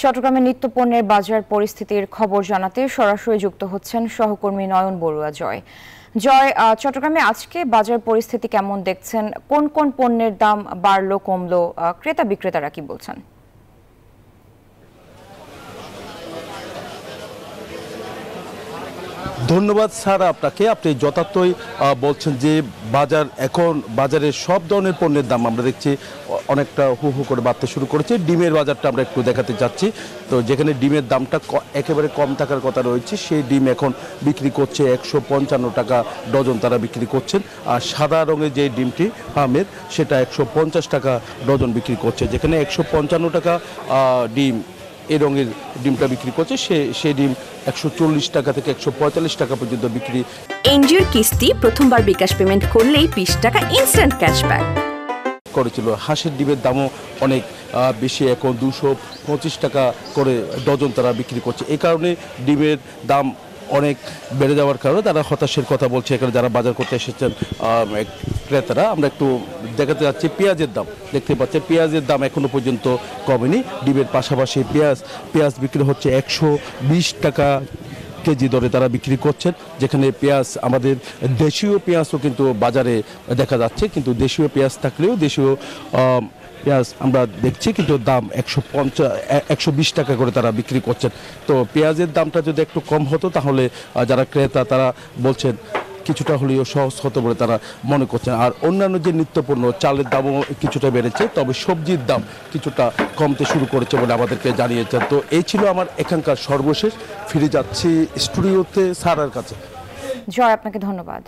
চট্টগ্রামে নিত্যপণ্যের বাজার পরিস্থিতির খবর জানাতে সরাসরি যুক্ত হচ্ছেন সহকর্মী নয়ন বড়ুয়া জয়। চট্টগ্রামে আজকে বাজার পরিস্থিতি কেমন দেখছেন? কোন কোন পণ্যের দাম বাড়লো কমলো, ক্রেতা বিক্রেতারা কি বলছেন? ধন্যবাদ স্যার আপনাকে। আপনি যথার্থই বলছেন যে বাজারের সব ধরনের পণ্যের দাম আমরা দেখছি অনেকটা হু হু করে বাড়তে শুরু করেছে। ডিমের বাজারটা আমরা একটু দেখাতে যাচ্ছি। তো যেখানে ডিমের দামটা একেবারে কম থাকার কথা রয়েছে, সেই ডিম এখন বিক্রি করছে 155 টাকা ডজন তারা বিক্রি করছেন। আর সাদা রঙের যে ডিমটি ফার্মের, সেটা 150 টাকা ডজন বিক্রি করছে। যেখানে 155 টাকা ডিম এই রঙের ডিমটা বিক্রি করছে, সেই ডিম 140 টাকা থেকে 145 টাকা পর্যন্ত বিক্রি। এনজিওর কিস্তি প্রথমবার বিকাশ পেমেন্ট করলেই 20 টাকা ইনস্ট্যান্ট ক্যাশব্যাক করেছিল। হাঁসের ডিমের দামও অনেক বেশি, এখন 225 টাকা করে ডজন তারা বিক্রি করছে। এই কারণে ডিমের দাম অনেক বেড়ে যাওয়ার কারণে তারা হতাশের কথা বলছে। এখানে যারা বাজার করতে এসেছেন ক্রেতারা, আমরা একটু দেখাতে যাচ্ছি পেঁয়াজের দাম। দেখতে পাচ্ছেন পেঁয়াজের দাম এখনো পর্যন্ত কমেনি। ডিমের পাশাপাশি পেঁয়াজ বিক্রি হচ্ছে 120 টাকা কেজি দরে তারা বিক্রি করছেন। যেখানে পেঁয়াজ, আমাদের দেশীয় পেঁয়াজও কিন্তু বাজারে দেখা যাচ্ছে, কিন্তু দেশীয় পেঁয়াজ থাকলেও দেশীয় পেঁয়াজ আমরা দেখছি কিন্তু দাম 120 টাকা করে তারা বিক্রি করছেন। তো পেঁয়াজের দামটা যদি একটু কম হতো তাহলে যারা ক্রেতা তারা বলছেন কিছুটা হলেও সহজ হতো বলে তারা মনে করছেন। আর অন্যান্য যে নিত্যপণ্য, চালের দামও কিছুটা বেড়েছে, তবে সবজির দাম কিছুটা কমতে শুরু করেছে বলে আমাদেরকে জানিয়েছেন। তো এই ছিল আমার এখানকার সর্বশেষ। ফিরে যাচ্ছি স্টুডিওতে সারার কাছে। জয়, আপনাকে ধন্যবাদ।